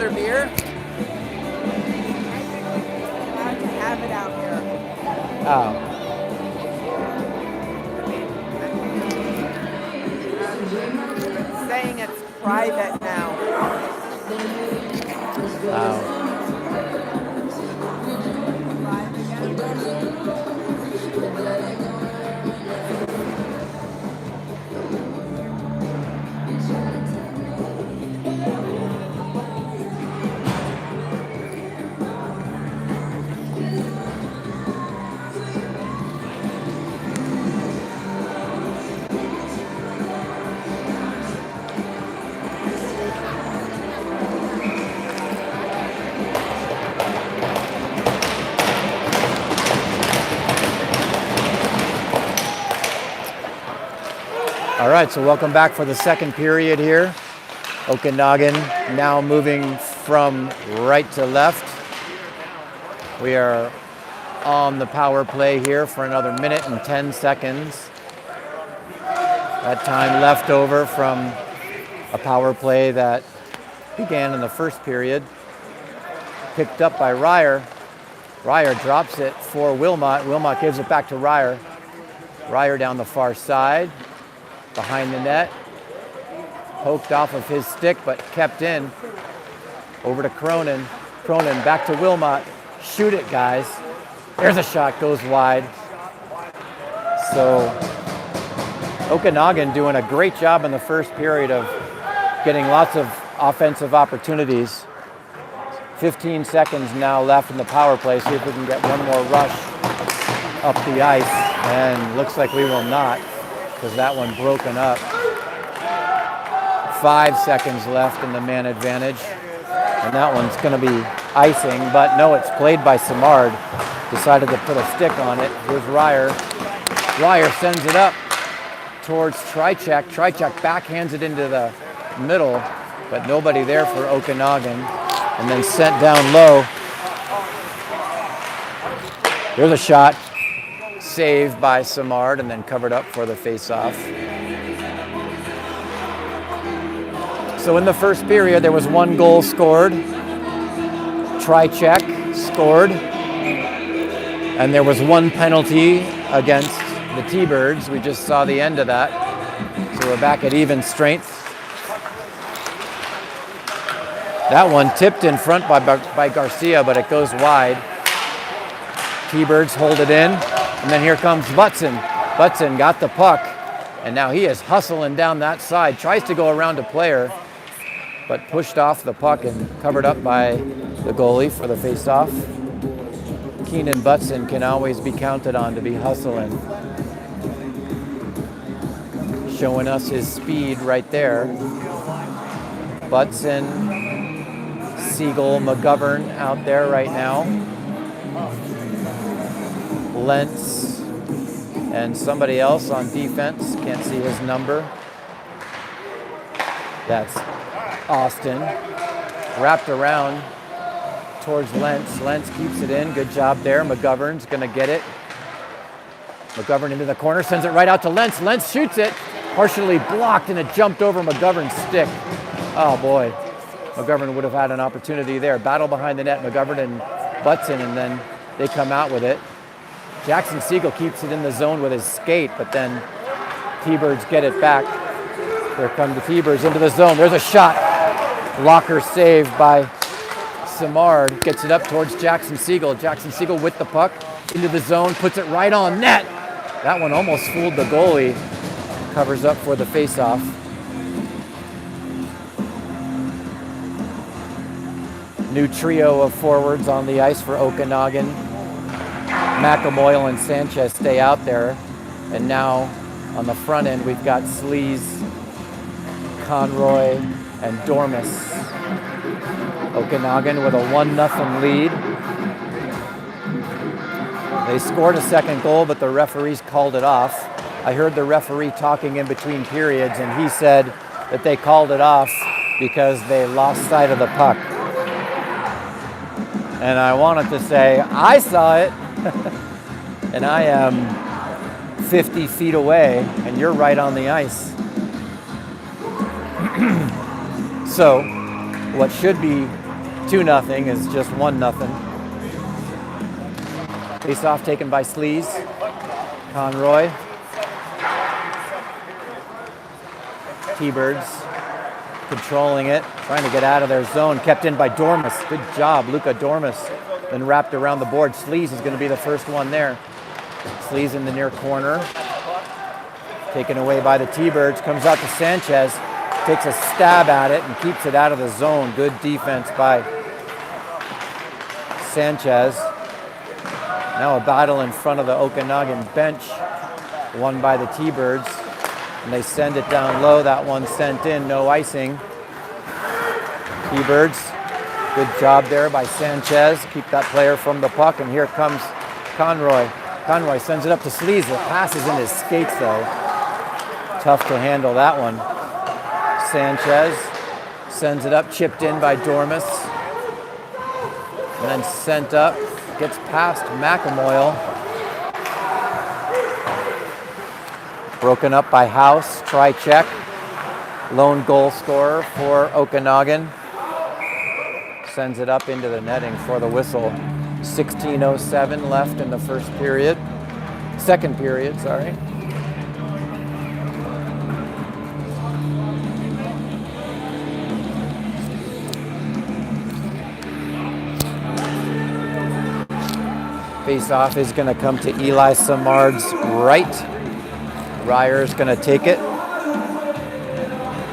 another beer? Allowed to have it out here. Oh. Saying it's private now. Wow. All right, so welcome back for the second period here. Okanagan now moving from right to left. We are on the power play here for another minute and 10 seconds. That time left over from a power play that began in the first period. Picked up by Ryer. Ryer drops it for Wilmot. Wilmot gives it back to Ryer. Ryer down the far side. Behind the net, poked off of his stick, but kept in. Over to Cronin. Cronin back to Wilmot. Shoot it, guys. There's a shot, goes wide. So Okanagan doing a great job in the first period of getting lots of offensive opportunities. 15 seconds now left in the power play. See if we can get one more rush up the ice. And looks like we will not, because that one broken up. 5 seconds left in the man advantage. And that one's going to be icing, but no, it's played by Simard. Decided to put a stick on it. Here's Ryer. Ryer sends it up towards Trichek. Trichek backhands it into the middle, but nobody there for Okanagan. And then sent down low. There's a shot. Saved by Simard and then covered up for the face-off. So in the first period, there was one goal scored. Trichek scored. And there was one penalty against the T-Birds. We just saw the end of that. So we're back at even strength. That one tipped in front by Garcia, but it goes wide. T-Birds hold it in. And then here comes Butson. Butson got the puck, and now he is hustling down that side. Tries to go around a player, but pushed off the puck and covered up by the goalie for the faceoff. Keenan Butson can always be counted on to be hustling. Showing us his speed right there. Butson, Siegel, McGovern out there right now. Lentz and somebody else on defense. Can't see his number. That's Austin. Wrapped around towards Lentz. Lentz keeps it in. Good job there. McGovern's going to get it. McGovern into the corner. Sends it right out to Lentz. Lentz shoots it. Partially blocked, and it jumped over McGovern's stick. Oh, boy. McGovern would have had an opportunity there. Battle behind the net. McGovern and Butson, and then they come out with it. Jackson Siegel keeps it in the zone with his skate, but then T-Birds get it back. Here come the T-Birds into the zone. There's a shot. Blocker saved by Simard. Gets it up towards Jackson Siegel. Jackson Siegel with the puck into the zone, puts it right on net. That one almost fooled the goalie. Covers up for the faceoff. New trio of forwards on the ice for Okanagan. McAmoyle and Sanchez stay out there. And now on the front end, we've got Sleaze, Conroy, and Dormus. Okanagan with a 1-0 lead. They scored a second goal, but the referees called it off. I heard the referee talking in between periods, and he said that they called it off because they lost sight of the puck. And I wanted to say, I saw it, and I am 50 feet away, and you're right on the ice. So, what should be 2-0 is just 1-0. Face off taken by Sleaze. Conroy. T-Birds controlling it, trying to get out of their zone. Kept in by Dormus. Good job, Luca Dormus. Then wrapped around the board. Sleaze is going to be the first one there. Sleaze in the near corner. Taken away by the T-Birds. Comes out to Sanchez. Takes a stab at it and keeps it out of the zone. Good defense by Sanchez. Now a battle in front of the Okanagan bench. Won by the T-Birds. And they send it down low. That one sent in, no icing. T-Birds, good job there by Sanchez. Keep that player from the puck. And here comes Conroy. Conroy sends it up to Sleaze. The pass is in his skates though. Tough to handle that one. Sanchez sends it up, chipped in by Dormus. And then sent up, gets past McAmoyle. Broken up by House, try check. Lone goal scorer for Okanagan. Sends it up into the netting for the whistle. 16:07 left in the second period, sorry. Face-off is going to come to Eli Samard's right. Ryer's going to take it.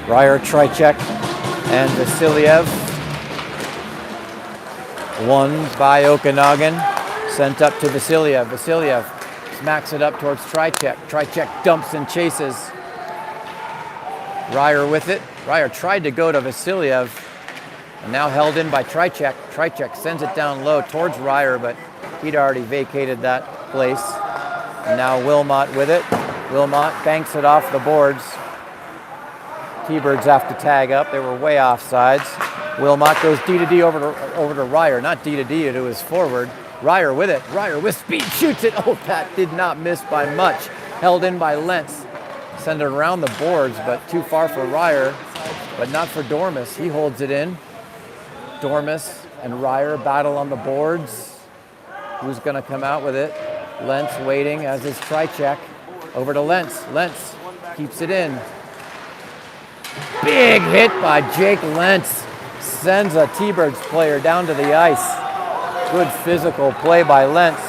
Ryer, Tricek, and Vasiliev. Won by Okanagan. Sent up to Vasiliev. Vasiliev smacks it up towards Tricek. Tricek dumps and chases. Ryer with it. Ryer tried to go to Vasiliev. And now held in by Tricek. Tricek sends it down low towards Ryer, but he'd already vacated that place. And now Wilmot with it. Wilmot banks it off the boards. T-Birds have to tag up. They were way off sides. Wilmot goes D-to-D over to Ryer. Not D-to-D, to his forward. Ryer with it. Ryer with speed. Shoots it. Oh, that did not miss by much. Held in by Lentz. Send it around the boards, but too far for Ryer. But not for Dormus. He holds it in. Dormus and Ryer battle on the boards. Who's going to come out with it? Lentz waiting, as is Tricek. Over to Lentz. Lentz keeps it in. Big hit by Jake Lentz. Sends a T-Birds player down to the ice. Good physical play by Lentz.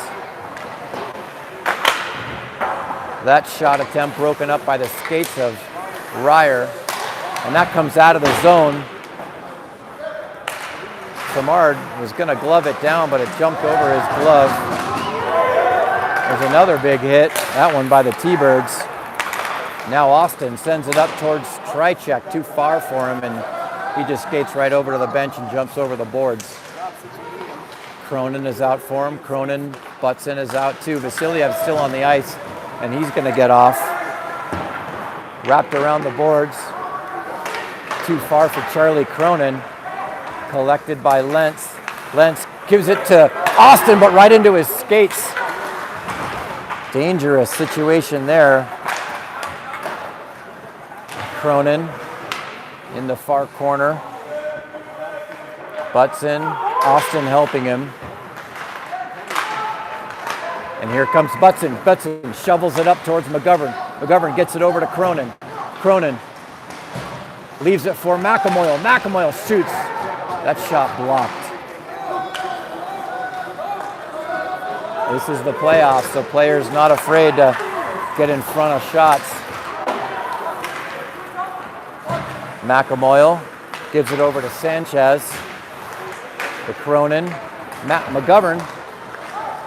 That shot attempt broken up by the skates of Ryer. And that comes out of the zone. Samard was going to glove it down, but it jumped over his glove. There's another big hit, that one by the T-Birds. Now Austin sends it up towards Tricek, too far for him, and he just skates right over to the bench and jumps over the boards. Cronin is out for him. Cronin butts in, is out too. Vasiliev's still on the ice, and he's going to get off. Wrapped around the boards. Too far for Charlie Cronin. Collected by Lentz. Lentz gives it to Austin, but right into his skates. Dangerous situation there. Cronin in the far corner. Butts in. Austin helping him. And here comes Butson. Butson shovels it up towards McGovern. McGovern gets it over to Cronin. Cronin leaves it for McAmoyle. McAmoyle shoots. That shot blocked. This is the playoffs, so players not afraid to get in front of shots. McAmoyle gives it over to Sanchez. To Cronin. McGovern.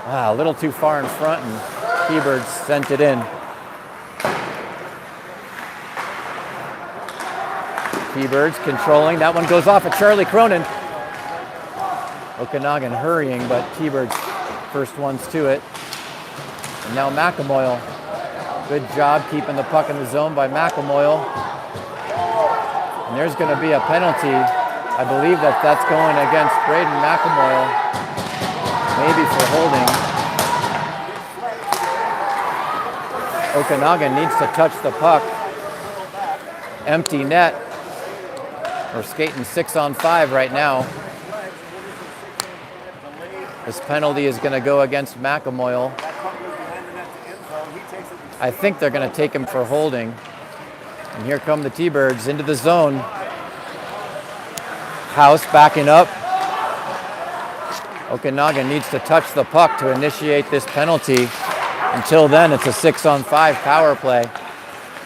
A little too far in front, and T-Birds sent it in. T-Birds controlling. That one goes off at Charlie Cronin. Okanagan hurrying, but T-Birds first ones to it. And now McAmoyle. Good job keeping the puck in the zone by McAmoyle. And there's going to be a penalty. I believe that's going against Braden McAmoyle. Maybe for holding. Okanagan needs to touch the puck. Empty net. We're skating 6-on-5 right now. This penalty is going to go against McAmoyle. I think they're going to take him for holding. And here come the T-Birds into the zone. House backing up. Okanagan needs to touch the puck to initiate this penalty. Until then, it's a 6-on-5 power play.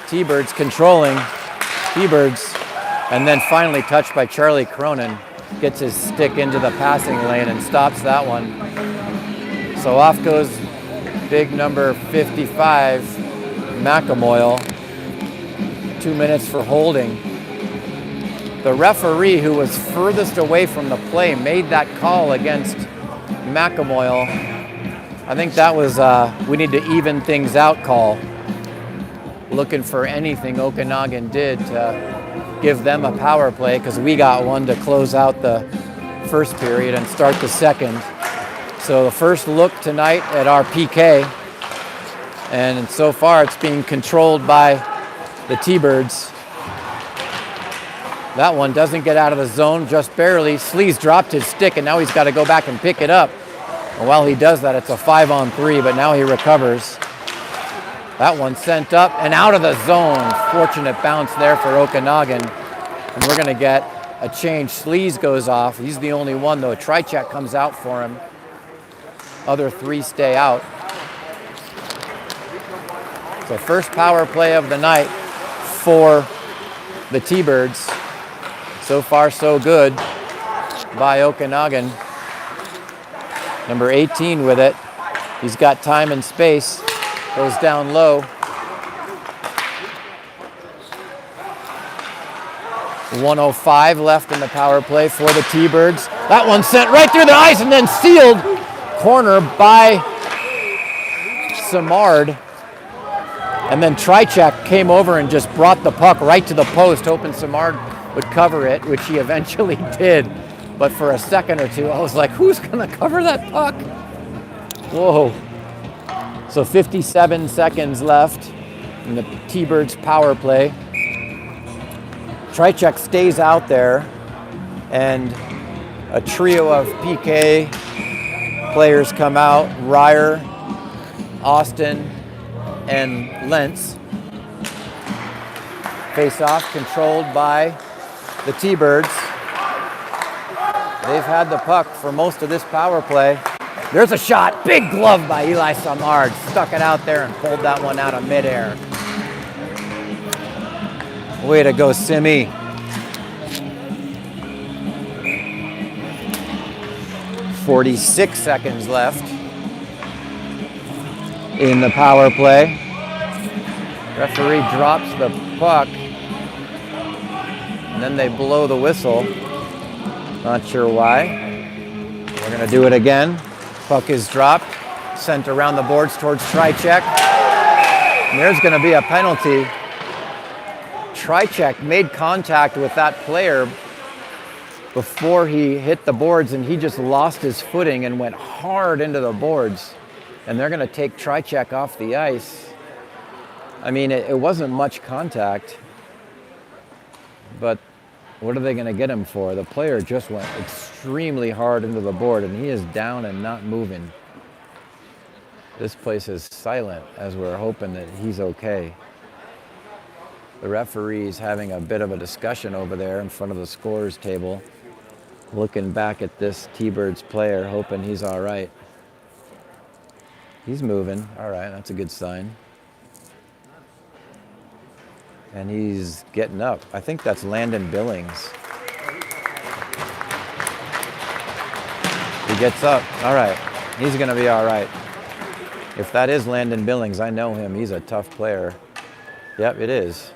T-Birds controlling. T-Birds, and then finally touched by Charlie Cronin. Gets his stick into the passing lane and stops that one. So off goes big number 55, McAmoyle. 2 minutes for holding. The referee, who was furthest away from the play, made that call against McAmoyle. I think that was we need to even things out call. Looking for anything Okanagan did to give them a power play, because we got one to close out the first period and start the second. So the first look tonight at our PK, and so far it's being controlled by the T-Birds. That one doesn't get out of the zone, just barely. Sleaze dropped his stick, and now he's got to go back and pick it up. And while he does that, it's a 5-on-3, but now he recovers. That one sent up and out of the zone. Fortunate bounce there for Okanagan. And we're going to get a change. Sleaze goes off. He's the only one, though. Trichek comes out for him. Other three stay out. So first power play of the night for the T-Birds. So far, so good by Okanagan. Number 18 with it. He's got time and space. Goes down low. 1:05 left in the power play for the T-Birds. That one sent right through the ice and then sealed. Corner by Simard. And then Trichek came over and just brought the puck right to the post, hoping Simard would cover it, which he eventually did. But for a second or two, I was like, who's going to cover that puck? Whoa. So 57 seconds left in the T-Birds power play. Trichek stays out there, and a trio of PK players come out. Ryer, Austin, and Lentz. Face-off controlled by the T-Birds. They've had the puck for most of this power play. There's a shot. Big glove by Eli Samard. Stuck it out there and pulled that one out of midair. Way to go, Simi. .46 seconds left in the power play. Referee drops the puck, and then they blow the whistle. Not sure why. We're going to do it again. Puck is dropped, sent around the boards towards Trichek. And there's going to be a penalty. Trichek made contact with that player before he hit the boards, and he just lost his footing and went hard into the boards. And they're going to take Trichek off the ice. I mean, it wasn't much contact, but what are they going to get him for? The player just went extremely hard into the board, and he is down and not moving. This place is silent as we're hoping that he's okay. The referee's having a bit of a discussion over there in front of the scorer's table, looking back at this T-Birds player, hoping he's all right. He's moving. All right, that's a good sign. And he's getting up. I think that's Landon Billings. He gets up. All right, he's going to be all right. If that is Landon Billings, I know him. He's a tough player. Yep, it is.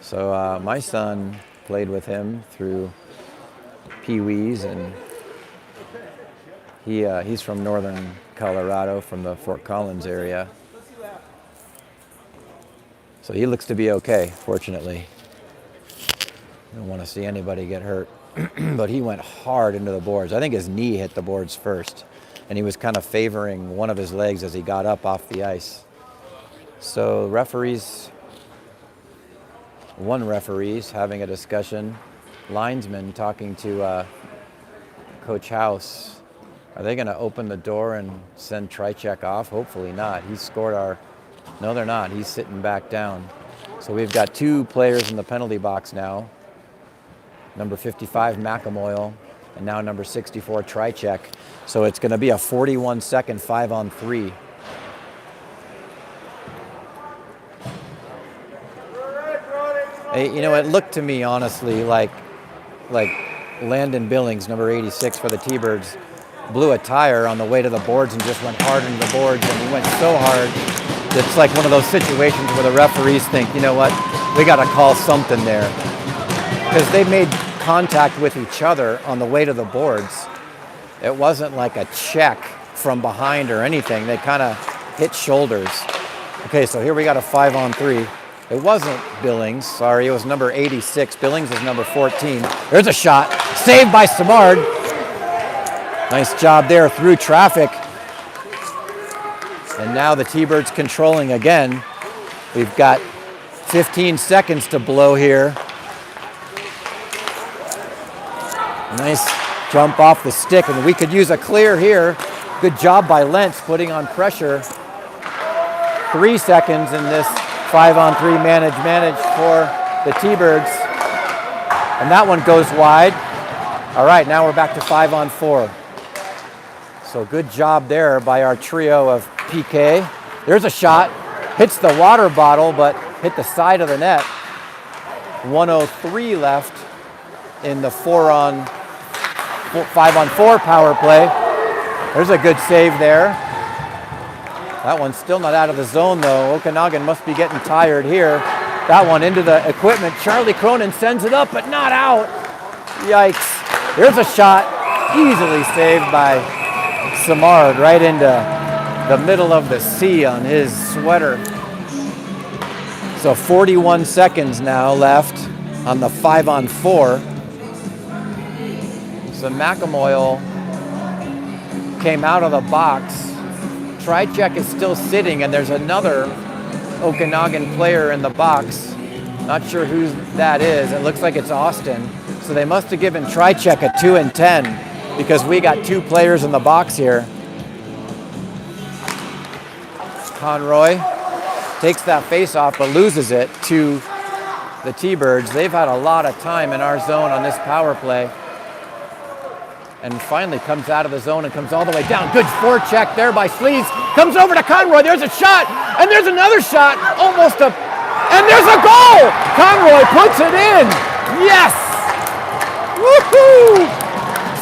So my son played with him through Pee-wees, and he's from northern Colorado, from the Fort Collins area. So he looks to be okay, fortunately. I don't want to see anybody get hurt. But he went hard into the boards. I think his knee hit the boards first, and he was kind of favoring one of his legs as he got up off the ice. So one referee's having a discussion. Linesman talking to Coach House Are they going to open the door and send Trichek off? Hopefully not. He scored our... No, they're not. He's sitting back down. So we've got 2 players in the penalty box now. Number 55, McAmoyle, and now number 64, Trichek. So it's going to be a 41-second 5-on-3. Hey, you know, it looked to me, honestly, like Landon Billings, number 86 for the T-Birds, blew a tire on the way to the boards and just went hard into the boards, and he went so hard. It's like one of those situations where the referees think, you know what, we got to call something there. Because they made contact with each other on the way to the boards. It wasn't like a check from behind or anything. They kind of hit shoulders. Okay, so here we got a 5-on-3. It wasn't Billings, sorry, it was number 86. Billings is number 14. There's a shot, saved by Samard. Nice job there through traffic. And now the T-Birds controlling again. We've got 15 seconds to blow here. Nice jump off the stick, and we could use a clear here. Good job by Lentz putting on pressure. 3 seconds in this 5-on-3 manage for the T-Birds. And that one goes wide. All right, now we're back to 5-on-4. So good job there by our trio of PK. There's a shot. Hits the water bottle, but hit the side of the net. 1:03 left in the 5-on-4 power play. There's a good save there. That one's still not out of the zone, though. Okanagan must be getting tired here. That one into the equipment. Charlie Cronin sends it up, but not out. Yikes. There's a shot. Easily saved by Samard right into the middle of the sea on his sweater. So 41 seconds now left on the 5-on-4. So McAmoyle came out of the box. Trichek is still sitting, and there's another Okanagan player in the box. Not sure who that is. It looks like it's Austin. So they must have given Trichek a 2 and 10 because we got 2 players in the box here. Conroy takes that face off but loses it to the T-Birds. They've had a lot of time in our zone on this power play. And finally comes out of the zone and comes all the way down. Good forecheck there by Sleaze. Comes over to Conroy. There's a shot. And there's another shot. Almost a... And there's a goal! Conroy puts it in. Yes! Woohoo!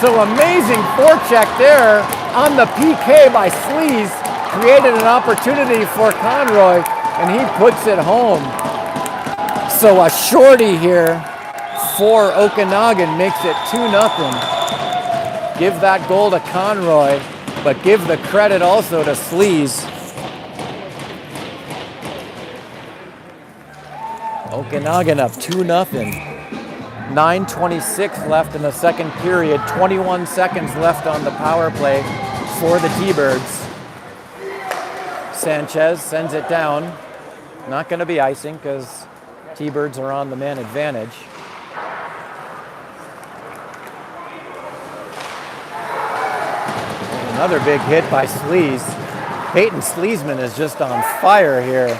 So amazing forecheck there on the PK by Sleaze. Created an opportunity for Conroy, and he puts it home. So a shorty here for Okanagan makes it 2-0. Give that goal to Conroy, but give the credit also to Sleaze. Okanagan up 2-0. 9:26 left in the second period. 21 seconds left on the power play for the T-Birds. Sanchez sends it down. Not going to be icing because T-Birds are on the man advantage. Another big hit by Sleaze. Peyton Sleesman is just on fire here.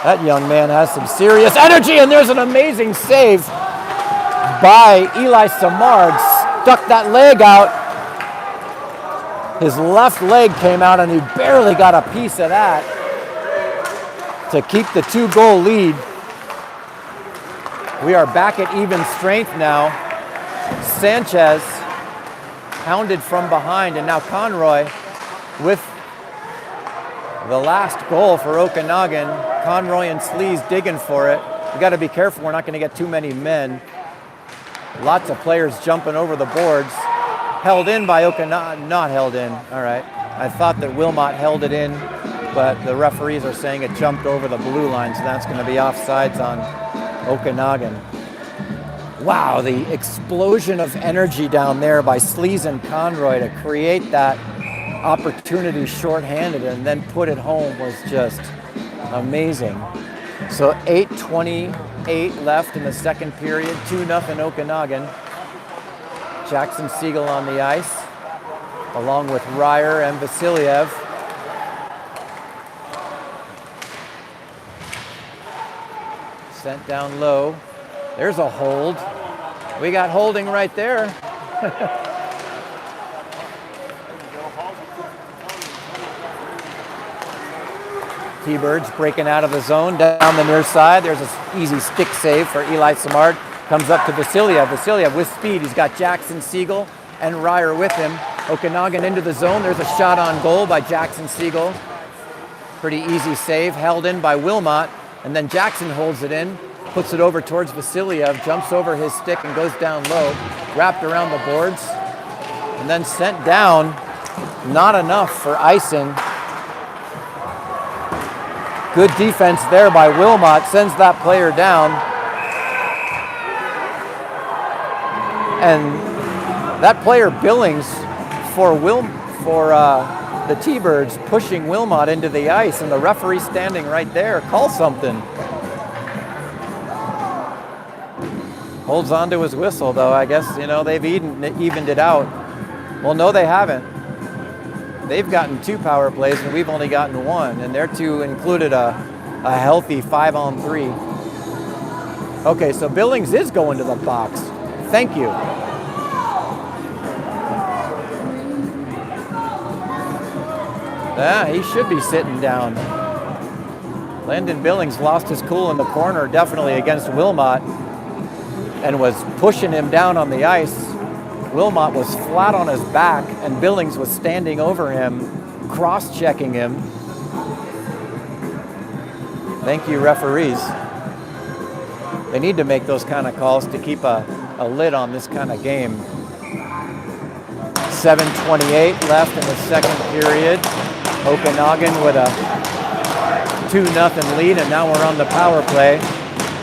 That young man has some serious energy, and there's an amazing save by Eli Samard. Stuck that leg out. His left leg came out, and he barely got a piece of that to keep the 2-goal lead. We are back at even strength now. Sanchez hounded from behind, and now Conroy with the last goal for Okanagan. Conroy and Sleaze digging for it. We got to be careful. We're not going to get too many men. Lots of players jumping over the boards. Held in by Okanagan. Not held in. All right. I thought that Wilmot held it in, but the referees are saying it jumped over the blue line, so that's going to be offsides on Okanagan. Wow, the explosion of energy down there by Sleaze and Conroy to create that opportunity shorthanded and then put it home was just amazing. So 8:28 left in the second period, 2-0 Okanagan. Jackson Siegel on the ice. along with Ryer and Vasiliev. Sent down low. There's a hold. We got holding right there. T-Birds breaking out of the zone down the near side. There's an easy stick save for Eli Samard. Comes up to Vasiliev. Vasiliev with speed. He's got Jackson Siegel and Ryer with him. Okanagan into the zone. There's a shot on goal by Jackson Siegel. Pretty easy save, held in by Wilmot. And then Jackson holds it in, puts it over towards Vasiliev, jumps over his stick and goes down low. Wrapped around the boards. And then sent down. Not enough for icing. Good defense there by Wilmot, sends that player down. And that player Billings for the T-Birds pushing Wilmot into the ice, and the referee standing right there. Call something. Holds on to his whistle though. I guess, they've evened it out. Well, no, they haven't. They've gotten 2 power plays and we've only gotten 1, and their 2 included a healthy 5-on-3. Okay, so Billings is going to the box. Thank you. Yeah, he should be sitting down. Landon Billings lost his cool in the corner, definitely against Wilmot, and was pushing him down on the ice. Wilmot was flat on his back, and Billings was standing over him, cross-checking him. Thank you, referees. They need to make those kind of calls to keep a lid on this kind of game. 7:28 left in the second period. Okanagan with a 2-0 lead, and now we're on the power play.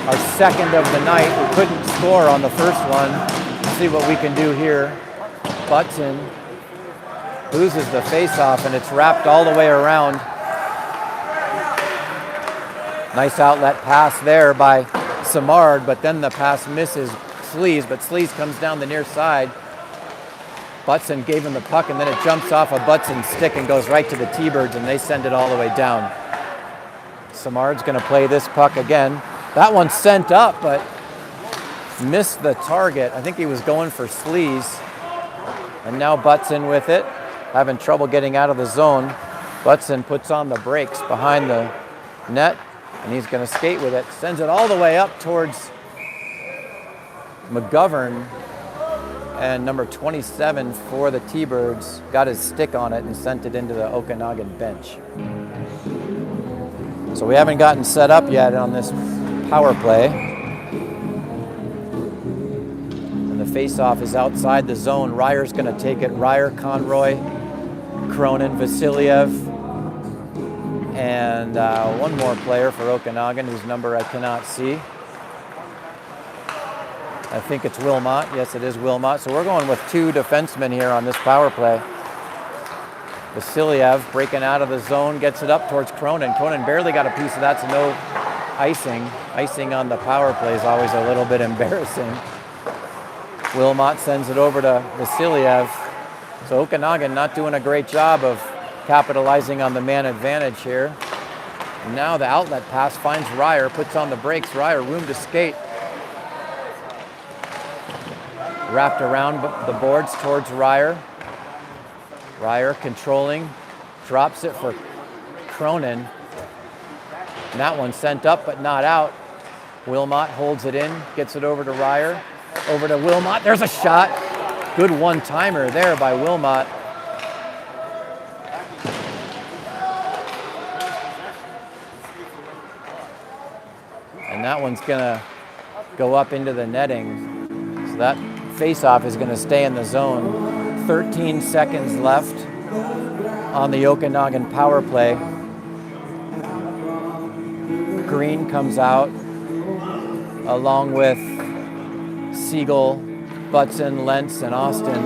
Our second of the night. We couldn't score on the first one. See what we can do here. Butson loses the face-off, and it's wrapped all the way around. Nice outlet pass there by Samard, but then the pass misses Sleaze, but Sleaze comes down the near side. Butson gave him the puck, and then it jumps off a Butson stick and goes right to the T-Birds, and they send it all the way down. Samard's going to play this puck again. That one's sent up, but missed the target. I think he was going for Sleaze. And now Butson with it, having trouble getting out of the zone. Butson puts on the brakes behind the net, and he's going to skate with it. Sends it all the way up towards McGovern. And number 27 for the T-Birds got his stick on it and sent it into the Okanagan bench. So we haven't gotten set up yet on this power play. And the face-off is outside the zone. Ryer's going to take it. Ryer, Conroy, Cronin, Vasiliev, and one more player for Okanagan whose number I cannot see. I think it's Wilmot. Yes, it is Wilmot. So we're going with 2 defensemen here on this power play. Vasiliev breaking out of the zone, gets it up towards Cronin. Cronin barely got a piece of that, so no icing. Icing on the power play is always a little bit embarrassing. Wilmot sends it over to Vasiliev. So Okanagan not doing a great job of capitalizing on the man advantage here. And now the outlet pass finds Ryer, puts on the brakes. Ryer, room to skate. Wrapped around the boards towards Ryer. Ryer controlling, drops it for Cronin. And that one sent up but not out. Wilmot holds it in, gets it over to Ryer. Over to Wilmot, there's a shot. Good one-timer there by Wilmot. And that one's gonna go up into the netting. So that face-off is gonna stay in the zone. 13 seconds left on the Okanagan power play. Green comes out along with Siegel, Butson, Lentz, and Austin.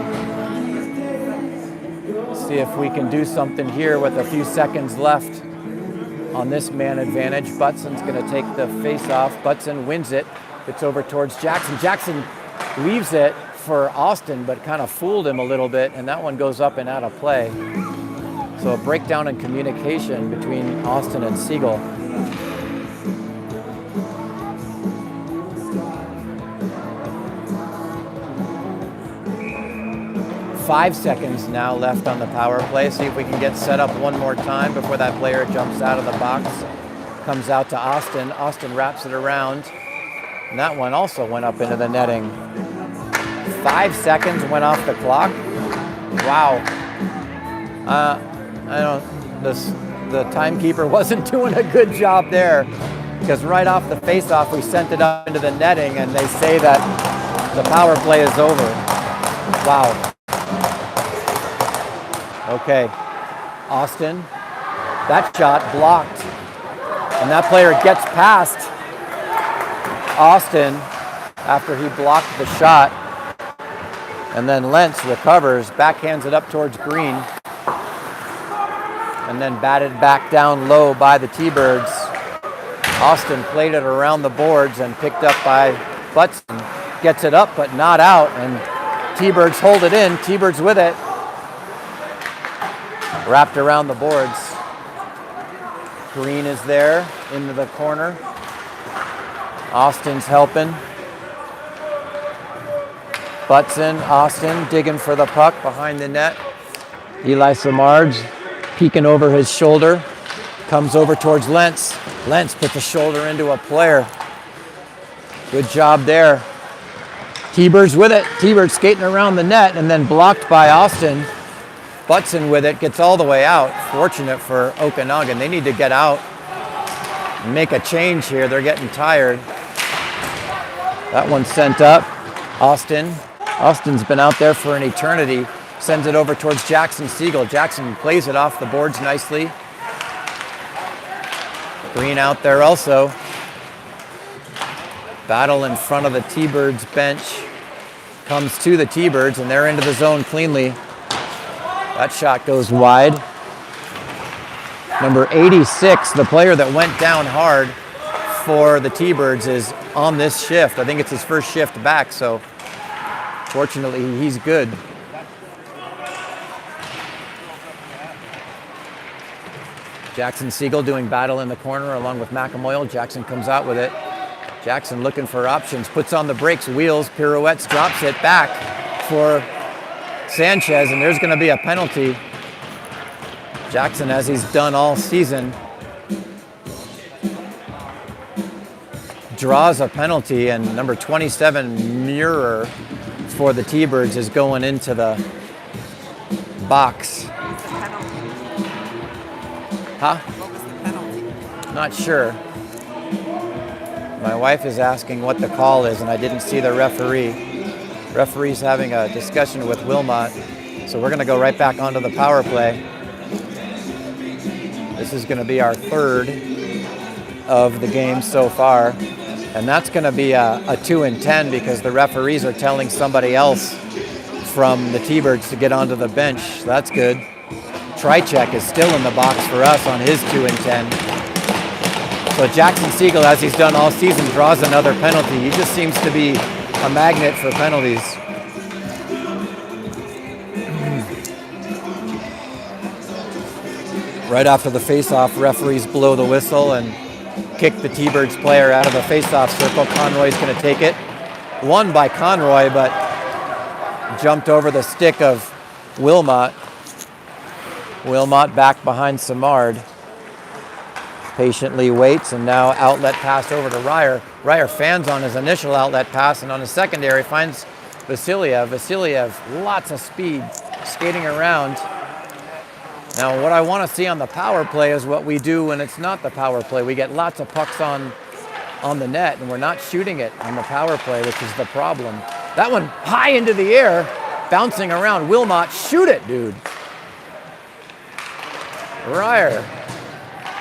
See if we can do something here with a few seconds left on this man advantage. Butson's going to take the face-off. Butson wins it. It's over towards Jackson. Jackson leaves it, for Austin, but kind of fooled him a little bit, and that one goes up and out of play. So a breakdown in communication between Austin and Siegel. Five seconds now left on the power play. See if we can get set up one more time before that player jumps out of the box. Comes out to Austin. Austin wraps it around. And that one also went up into the netting. 5 seconds went off the clock. Wow. The timekeeper wasn't doing a good job there, because right off the face-off we sent it up into the netting, and they say that the power play is over. Wow. Okay, Austin, that shot blocked, and that player gets past Austin after he blocked the shot, and then Lentz recovers, backhands it up towards Green, and then batted back down low by the T-Birds. Austin played it around the boards and picked up by Butson, gets it up but not out, and T-Birds hold it in, T-Birds with it. Wrapped around the boards. Green is there into the corner. Austin's helping. Butson, Austin digging for the puck behind the net. Eli Samard peeking over his shoulder. Comes over towards Lentz. Lentz puts a shoulder into a player. Good job there. T-Birds with it. T-Birds skating around the net and then blocked by Austin. Butson with it, gets all the way out. Fortunate for Okanagan. They need to get out and make a change here. They're getting tired. That one's sent up. Austin. Austin's been out there for an eternity. Sends it over towards Jackson Siegel. Jackson plays it off the boards nicely. Green out there also. Battle in front of the T-Birds bench. Comes to the T-Birds, and they're into the zone cleanly. That shot goes wide. Number 86, the player that went down hard for the T-Birds, is on this shift. I think it's his first shift back, so fortunately he's good. Jackson Siegel doing battle in the corner along with McAmoyle. Jackson comes out with it. Jackson looking for options, puts on the brakes, wheels, pirouettes, drops it back for Sanchez, and there's going to be a penalty. Jackson, as he's done all season, draws a penalty, and number 27, Muir, for the T-Birds is going into the box. Huh? What was the penalty? Not sure. My wife is asking what the call is, and I didn't see the referee. Referee's having a discussion with Wilmot, so we're going to go right back onto the power play. This is going to be our third of the game so far, and that's going to be a 2 and 10 because the referees are telling somebody else from the T-Birds to get onto the bench. So that's good. Trichek is still in the box for us on his 2 and 10. So Jackson Siegel, as he's done all season, draws another penalty. He just seems to be a magnet for penalties. Right after the face-off, referees blow the whistle and kick the T-Birds player out of the face-off circle. Conroy's going to take it. Won by Conroy, but jumped over the stick of Wilmot. Wilmot back behind Samard. Patiently waits, and now outlet pass over to Ryer. Ryer fans on his initial outlet pass, and on his secondary finds Vasiliev. Vasiliev, lots of speed, skating around. Now what I want to see on the power play is what we do when it's not the power play. We get lots of pucks on the net, and we're not shooting it on the power play, which is the problem. That one high into the air, bouncing around. Wilmot, shoot it, dude. Ryer.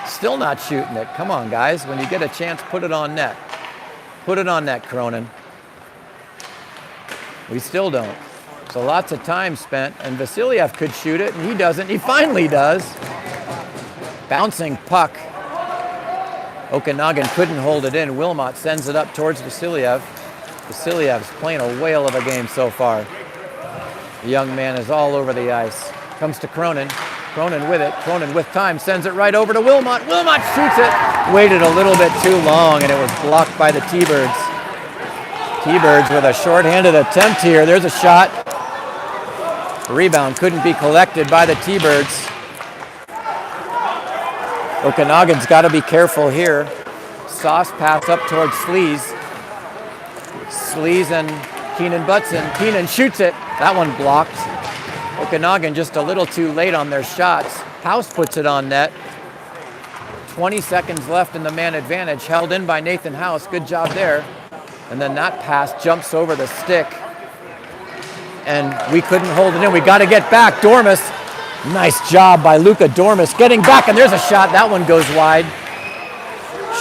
Still not shooting it. Come on, guys. When you get a chance, put it on net. Put it on net, Cronin. We still don't. So lots of time spent, and Vasiliev could shoot it, and he doesn't. He finally does. Bouncing puck. Okanagan couldn't hold it in. Wilmot sends it up towards Vasiliev. Vasilyev's playing a whale of a game so far. The young man is all over the ice. Comes to Cronin. Cronin with it. Cronin with time. Sends it right over to Wilmot. Wilmot shoots it. Waited a little bit too long, and it was blocked by the T-Birds. T-Birds with a shorthanded attempt here. There's a shot. The rebound couldn't be collected by the T-Birds. Okanagan's got to be careful here. Sauce pass up towards Sleaze. Sleaze and Keenan Butson. Keenan shoots it. That one blocked. Okanagan just a little too late on their shots. House puts it on net. 20 seconds left in the man advantage. Held in by Nathan House. Good job there. And then that pass jumps over the stick. And we couldn't hold it in. We got to get back. Dormus. Nice job by Luka Dormus getting back. And there's a shot. That one goes wide.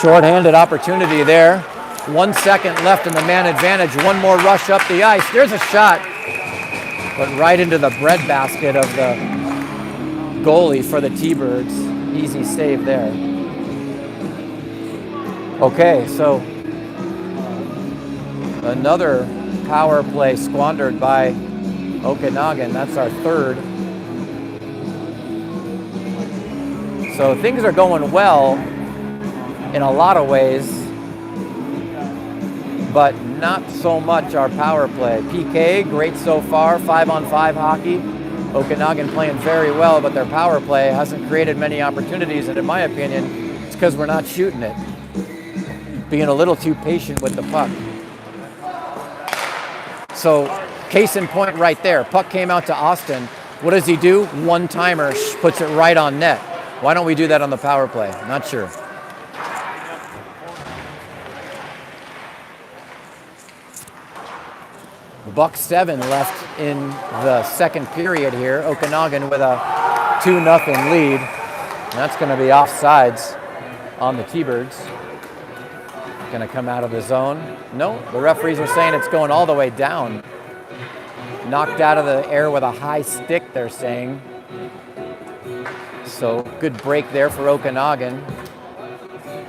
Short-handed opportunity there. 1 second left in the man advantage. One more rush up the ice. There's a shot. But right into the breadbasket of the goalie for the T-Birds. Easy save there. Okay, so another power play squandered by Okanagan. That's our third. So things are going well in a lot of ways, but not so much our power play. PK, great so far, 5-on-5 hockey. Okanagan playing very well, but their power play hasn't created many opportunities, and in my opinion, it's because we're not shooting it. Being a little too patient with the puck. So, case in point right there. Puck came out to Austin. What does he do? One-timer, puts it right on net. Why don't we do that on the power play? Not sure. $1:07 left in the second period here. Okanagan with a 2-0 lead. And that's going to be offsides on the T-Birds. Going to come out of the zone. No, the referees are saying it's going all the way down. Knocked out of the air with a high stick, they're saying. So good break there for Okanagan.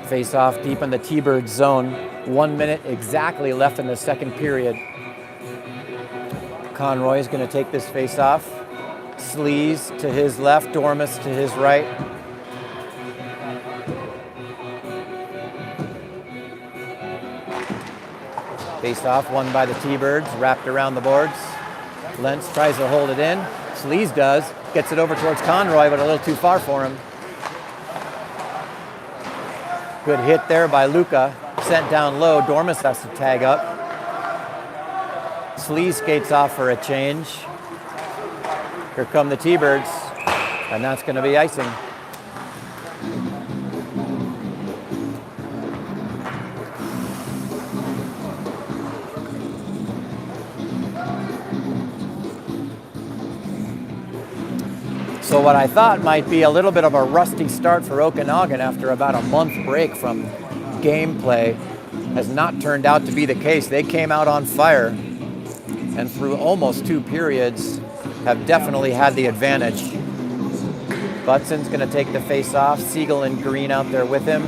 Face off deep in the T-Bird zone. 1 minute exactly left in the second period. Conroy is going to take this face off. Sleaze to his left, Dormus to his right. Face off, won by the T-Birds, wrapped around the boards. Lentz tries to hold it in. Sleaze does, gets it over towards Conroy, but a little too far for him. Good hit there by Luka, sent down low. Dormus has to tag up. Sleaze skates off for a change. Here come the T-Birds, and that's going to be icing. So what I thought might be a little bit of a rusty start for Okanagan after about a month break from gameplay has not turned out to be the case. They came out on fire, and through almost 2 periods have definitely had the advantage. Butson's going to take the face off. Siegel and Green out there with him.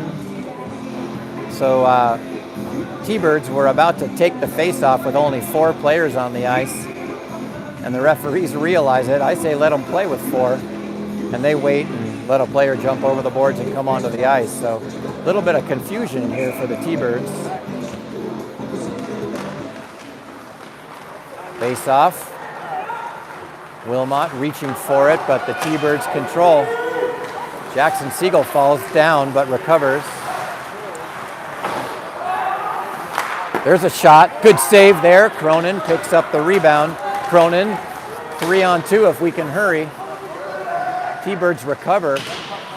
So T-Birds were about to take the face off with only 4 players on the ice, and the referees realize it. I say let them play with 4, and they wait and let a player jump over the boards and come onto the ice. So a little bit of confusion here for the T-Birds. Face off. Wilmot reaching for it, but the T-Birds control. Jackson Siegel falls down, but recovers. There's a shot. Good save there. Cronin picks up the rebound. Cronin, 3-on-2 if we can hurry. T-Birds recover.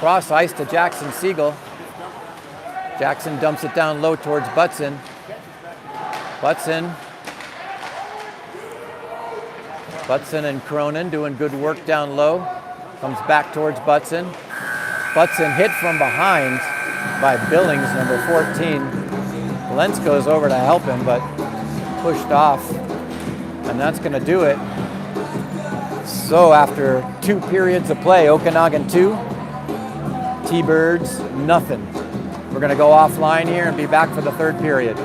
Cross ice to Jackson Siegel. Jackson dumps it down low towards Butson. Butson and Cronin doing good work down low. Comes back towards Butson. Butson hit from behind by Billings, number 14. Lentz goes over to help him, but pushed off. And that's going to do it. So after 2 periods of play, Okanagan 2, T-Birds nothing. We're going to go offline here and be back for the third period.